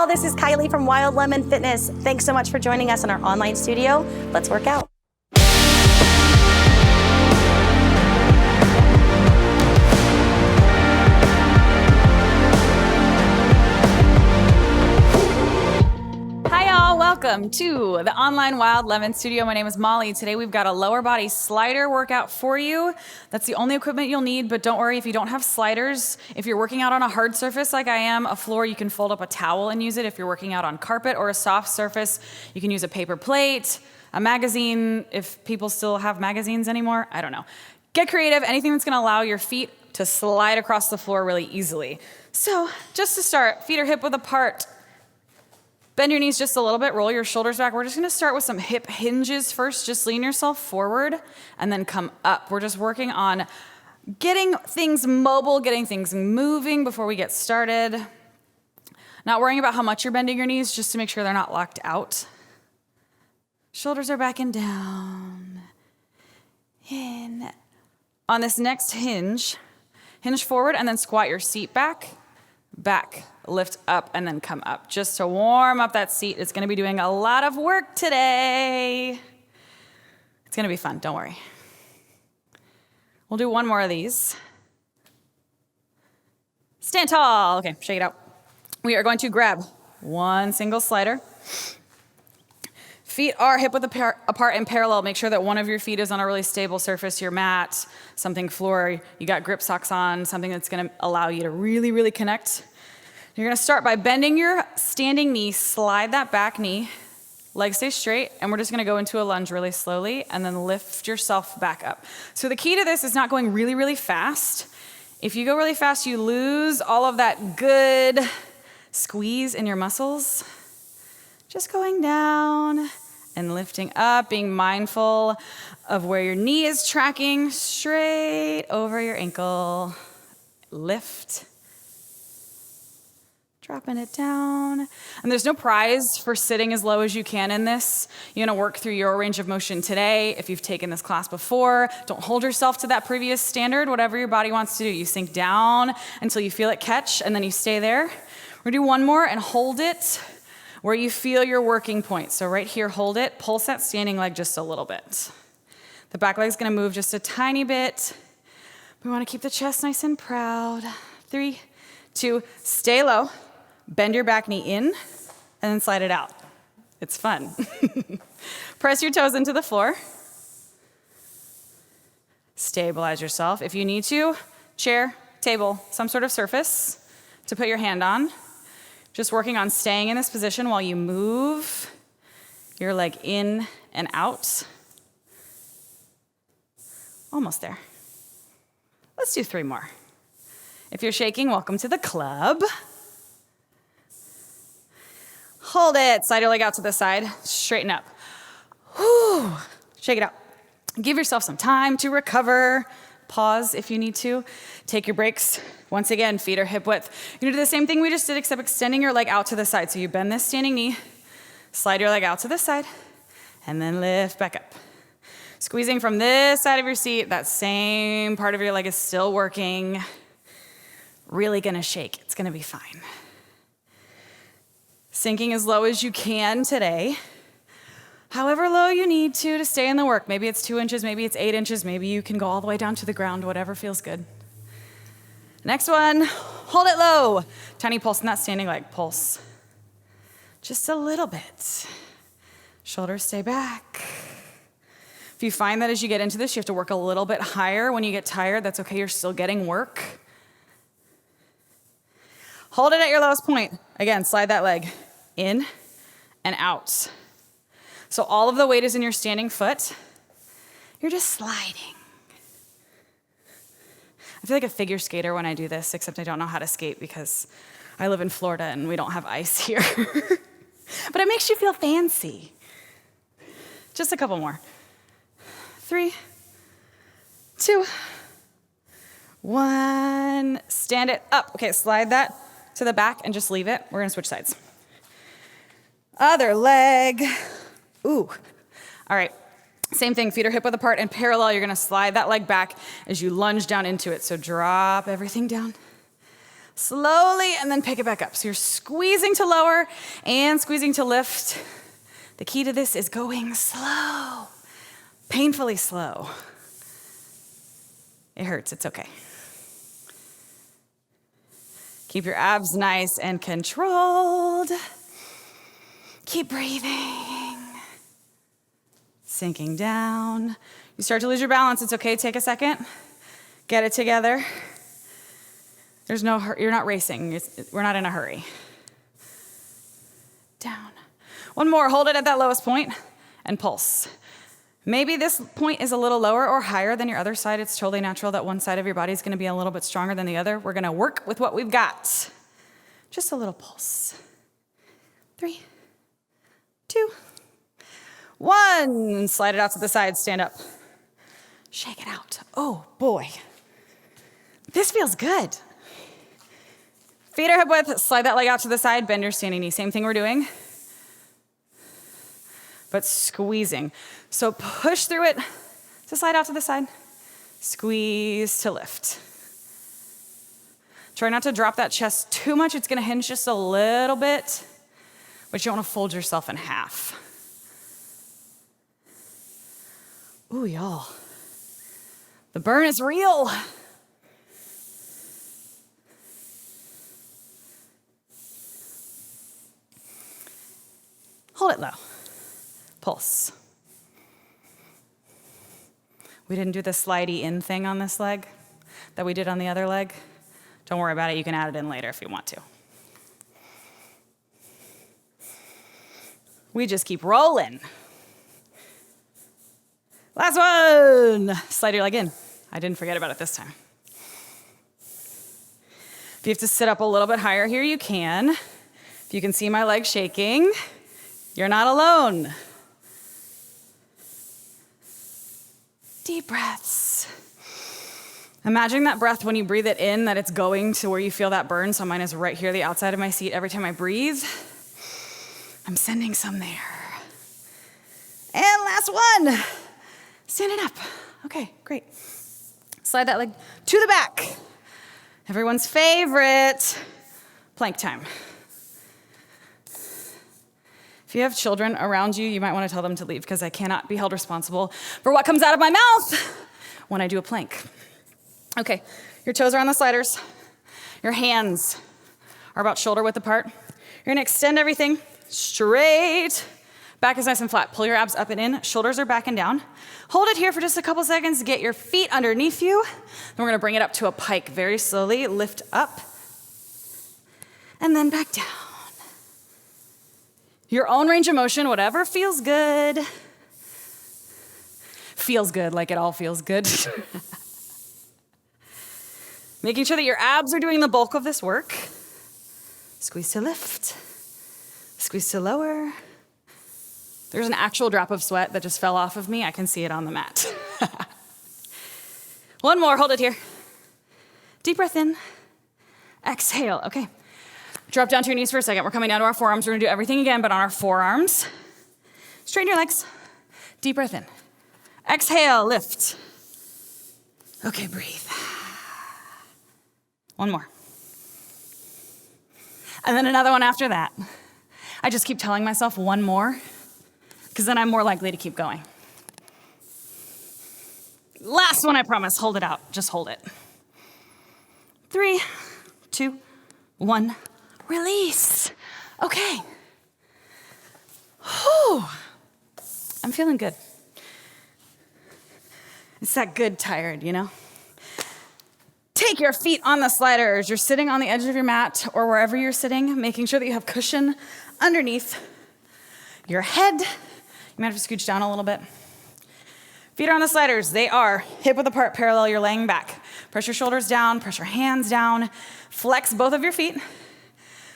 y'all. This is Kylie from Wild Lemon Fitness. Thanks so much for joining us in our online studio. Let's work out. Welcome to the online Wild Lemon Studio. My name is Molly. Today we've got a lower body slider workout for you. That's the only equipment you'll need, but don't worry if you don't have sliders. If you're working out on a hard surface like I am, a floor, you can fold up a towel and use it. If you're working out on carpet or a soft surface, you can use a paper plate, a magazine, if people still have magazines anymore, I don't know. Get creative, anything that's gonna allow your feet to slide across the floor really easily. So just to start, feet are hip width apart. Bend your knees just a little bit, roll your shoulders back. We're just gonna start with some hip hinges first. Just lean yourself forward and then come up. We're just working on getting things mobile, getting things moving before we get started. Not worrying about how much you're bending your knees, just to make sure they're not locked out. Shoulders are back and down. In. On this next hinge, hinge forward and then squat your seat back, lift up, and then come up. Just to warm up that seat. It's gonna be doing a lot of work today. It's gonna be fun, don't worry. We'll do one more of these. Stand tall. Okay, shake it out. We are going to grab one single slider. Feet are hip width apart and parallel. Make sure that one of your feet is on a really stable surface, your mat, something floor, you got grip socks on, something that's gonna allow you to really, really connect. You're gonna start by bending your standing knee, slide that back knee, legs stay straight, and we're just gonna go into a lunge really slowly and then lift yourself back up. So the key to this is not going really, really fast. If you go really fast, you lose all of that good squeeze in your muscles. Just going down and lifting up, being mindful of where your knee is tracking, straight over your ankle. Lift. Dropping it down. And there's no prize for sitting as low as you can in this. You're gonna work through your range of motion today. If you've taken this class before, don't hold yourself to that previous standard. Whatever your body wants to do, you sink down until you feel it catch, and then you stay there. We're gonna do one more and hold it where you feel your working point. So right here, hold it, pulse that standing leg just a little bit. The back leg's gonna move just a tiny bit. We wanna keep the chest nice and proud. 3, 2, stay low. Bend your back knee in and then slide it out. It's fun. Press your toes into the floor. Stabilize yourself. If you need to, chair, table, some sort of surface to put your hand on. Just working on staying in this position while you move your leg in and out. Almost there. Let's do 3 more. If you're shaking, welcome to the club. Hold it, slide your leg out to the side, straighten up. Whew. Shake it out. Give yourself some time to recover. Pause if you need to. Take your breaks. Once again, feet are hip width. You're gonna do the same thing we just did, except extending your leg out to the side. So you bend this standing knee, slide your leg out to the side, and then lift back up. Squeezing from this side of your seat, that same part of your leg is still working. Really gonna shake, it's gonna be fine. Sinking as low as you can today. However low you need to stay in the work. Maybe it's 2 inches, maybe it's 8 inches, maybe you can go all the way down to the ground, whatever feels good. Next one, hold it low. Tiny pulse in that standing leg, pulse. Just a little bit. Shoulders stay back. If you find that as you get into this, you have to work a little bit higher. When you get tired, that's okay, you're still getting work. Hold it at your lowest point. Again, slide that leg in and out. So all of the weight is in your standing foot. You're just sliding. I feel like a figure skater when I do this, except I don't know how to skate because I live in Florida and we don't have ice here. But it makes you feel fancy. Just a couple more. 3, 2, 1. Stand it up. Okay, slide that to the back and just leave it. We're gonna switch sides. Other leg. Ooh. All right. Same thing, feet are hip width apart and parallel. You're gonna slide that leg back as you lunge down into it. So drop everything down. slowly, and then pick it back up. So you're squeezing to lower and squeezing to lift. The key to this is going slow, painfully slow. It hurts, it's okay. Keep your abs nice and controlled. Keep breathing. Sinking down. You start to lose your balance, it's okay, take a second. Get it together. You're not racing, we're not in a hurry. Down. One more, hold it at that lowest point and pulse. Maybe this point is a little lower or higher than your other side. It's totally natural that one side of your body is gonna be a little bit stronger than the other. We're gonna work with what we've got. Just a little pulse. 3, 2, 1. Slide it out to the side, stand up. Shake it out. Oh boy. This feels good. Feet are hip width, slide that leg out to the side, bend your standing knee. Same thing we're doing, but squeezing. So push through it to slide out to the side, squeeze to lift. Try not to drop that chest too much. It's gonna hinge just a little bit, but you don't wanna fold yourself in half. Ooh, y'all. The burn is real. Hold it low. Pulse. We didn't do the slidey in thing on this leg that we did on the other leg. Don't worry about it, you can add it in later if you want to. We just keep rolling. Last one. Slide your leg in. I didn't forget about it this time. If you have to sit up a little bit higher here, you can. If you can see my leg shaking, you're not alone. Deep breaths. Imagine that breath when you breathe it in, that it's going to where you feel that burn. So mine is right here, the outside of my seat. Every time I breathe, I'm sending some there. And last one. Standing up. Okay, great. Slide that leg to the back. Everyone's favorite, plank time. If you have children around you, you might want to tell them to leave because I cannot be held responsible for what comes out of my mouth when I do a plank. Okay, your toes are on the sliders. Your hands are about shoulder width apart. You're gonna extend everything straight. Back is nice and flat. Pull your abs up and in. Shoulders are back and down. Hold it here for just a couple seconds. Get your feet underneath you. Then we're gonna bring it up to a pike very slowly. Lift up and then back down. Your own range of motion, whatever feels good. Feels good, like it all feels good. Making sure that your abs are doing the bulk of this work. Squeeze to lift. Squeeze to lower. There's an actual drop of sweat that just fell off of me. I can see it on the mat. One more, hold it here. Deep breath in. Exhale, okay. Drop down to your knees for a second. We're coming down to our forearms. We're gonna do everything again, but on our forearms. Straighten your legs. Deep breath in. Exhale, lift. Okay, breathe. One more. And then another one after that. I just keep telling myself one more, because then I'm more likely to keep going. Last one, I promise. Hold it out. Just hold it. 3, 2, 1. Release. Okay. Whew. I'm feeling good. It's that good tired, you know? Take your feet on the sliders. You're sitting on the edge of your mat or wherever you're sitting, making sure that you have cushion underneath your head. You might have to scooch down a little bit. Feet are on the sliders. They are hip width apart, parallel. You're laying back. Press your shoulders down, press your hands down. Flex both of your feet.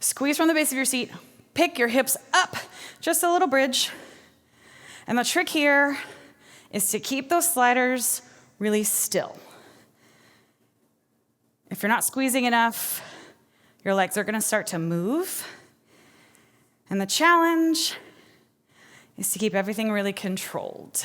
Squeeze from the base of your seat. Pick your hips up, just a little bridge. And the trick here is to keep those sliders really still. If you're not squeezing enough, your legs are gonna start to move. And the challenge is to keep everything really controlled.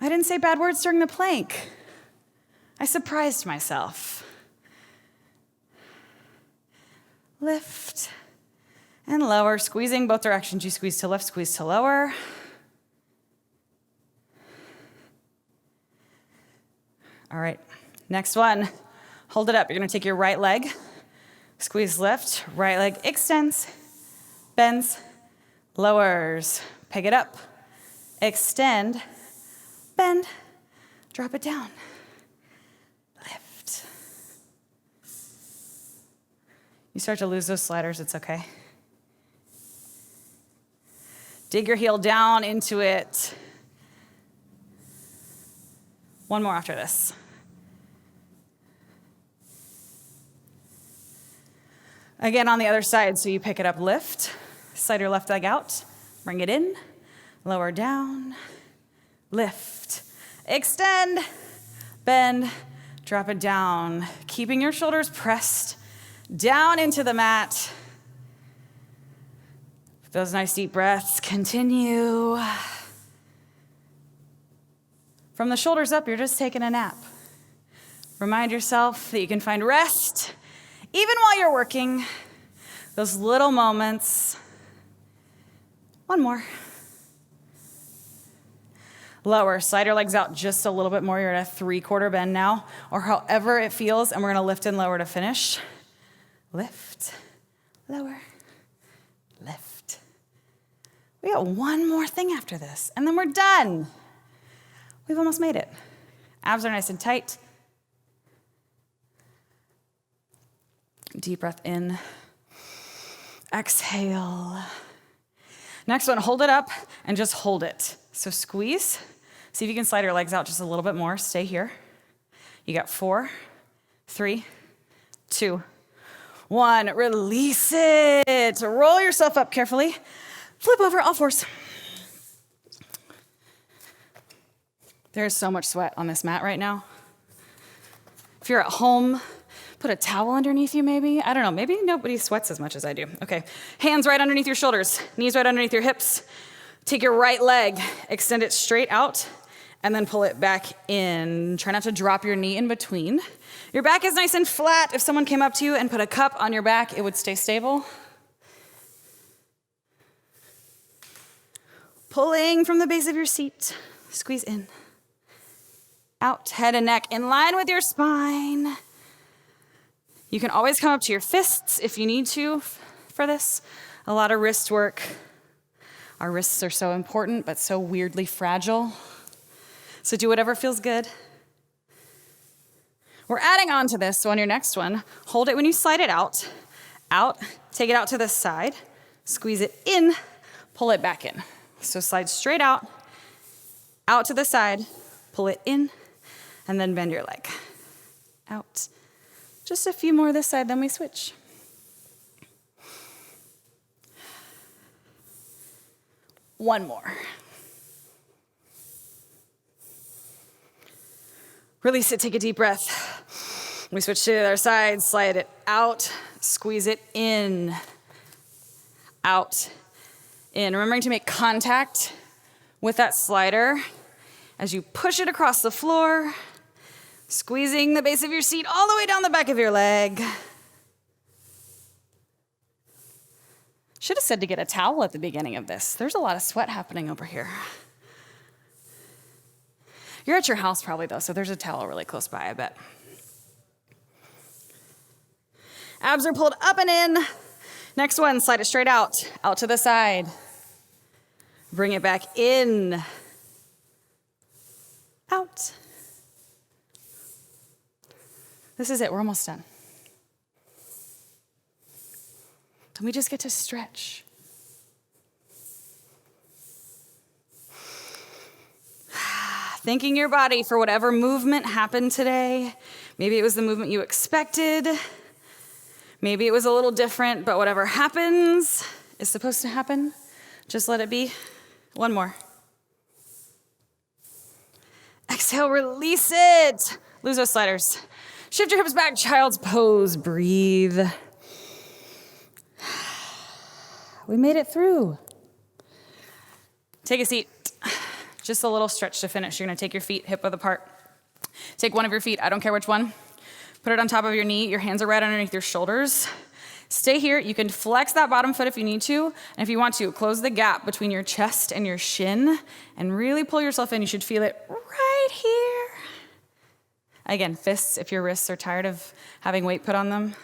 I didn't say bad words during the plank. I surprised myself. lift, and lower. Squeezing both directions. You squeeze to lift, squeeze to lower. All right, next one. Hold it up. You're gonna take your right leg, squeeze lift, right leg extends, bends, lowers. Pick it up, extend, bend, drop it down, lift. You start to lose those sliders, it's okay. Dig your heel down into it. One more after this. Again on the other side, so you pick it up, lift, slide your left leg out, bring it in, lower down, lift, extend, bend, drop it down, keeping your shoulders pressed down into the mat. Those nice deep breaths continue. From the shoulders up, you're just taking a nap. Remind yourself that you can find rest even while you're working. Those little moments. One more. Lower, slide your legs out just a little bit more. You're at a 3/4 bend now, or however it feels, and we're gonna lift and lower to finish. Lift, lower, lift. We got one more thing after this, and then we're done. We've almost made it. Abs are nice and tight. Deep breath in. Exhale. Next one, hold it up and just hold it. So squeeze. See if you can slide your legs out just a little bit more. Stay here. You got 4, 3, 2, 1. Release it. Roll yourself up carefully. Flip over all fours. There's so much sweat on this mat right now. If you're at home, put a towel underneath you maybe. I don't know, maybe nobody sweats as much as I do. Okay, hands right underneath your shoulders, knees right underneath your hips. Take your right leg, extend it straight out, and then pull it back in. Try not to drop your knee in between. Your back is nice and flat. If someone came up to you and put a cup on your back, it would stay stable. Pulling from the base of your seat, squeeze in. Out, head and neck in line with your spine. You can always come up to your fists if you need to for this. A lot of wrist work. Our wrists are so important, but so weirdly fragile. So do whatever feels good. We're adding on to this, so on your next one, hold it when you slide it out, take it out to the side, squeeze it in, pull it back in. So slide straight out to the side, pull it in, and then bend your leg. Out. Just a few more this side, then we switch. One more. Release it, take a deep breath. We switch to the other side, slide it out, squeeze it in, out, in. Remembering to make contact with that slider as you push it across the floor, squeezing the base of your seat all the way down the back of your leg. Should have said to get a towel at the beginning of this. There's a lot of sweat happening over here. You're at your house probably though, so there's a towel really close by, I bet. Abs are pulled up and in. Next one, slide it straight out to the side. Bring it back in, out. This is it, we're almost done. And we just get to stretch. Thanking your body for whatever movement happened today. Maybe it was the movement you expected. Maybe it was a little different, but whatever happens is supposed to happen. Just let it be. One more. Exhale, release it. Lose those sliders. Shift your hips back, child's pose, breathe. We made it through. Take a seat. Just a little stretch to finish. You're gonna take your feet hip width apart. Take one of your feet, I don't care which one. Put it on top of your knee. Your hands are right underneath your shoulders. Stay here. You can flex that bottom foot if you need to. And if you want to, close the gap between your chest and your shin and really pull yourself in. You should feel it right here. Again, fists if your wrists are tired of having weight put on them.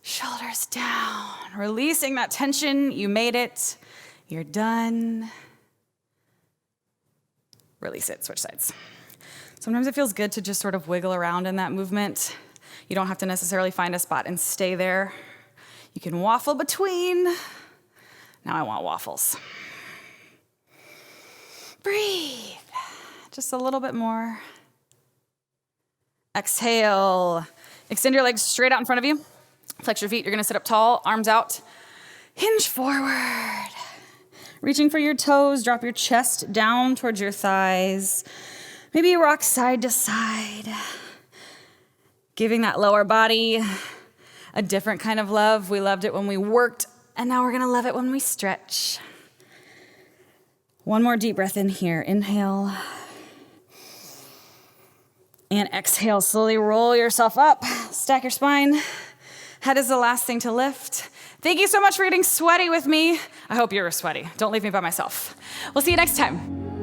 Shoulders down, releasing that tension. You made it. You're done. Release it, switch sides. Sometimes it feels good to just sort of wiggle around in that movement. You don't have to necessarily find a spot and stay there. You can waffle between. Now I want waffles. Breathe, just a little bit more. Exhale, extend your legs straight out in front of you. Flex your feet, you're gonna sit up tall, arms out. Hinge forward. Reaching for your toes, drop your chest down towards your thighs. Maybe you rock side to side. Giving that lower body a different kind of love. We loved it when we worked, and now we're gonna love it when we stretch. One more deep breath in here. Inhale. And exhale, slowly roll yourself up. Stack your spine. Head is the last thing to lift. Thank you so much for getting sweaty with me. I hope you're sweaty. Don't leave me by myself. We'll see you next time.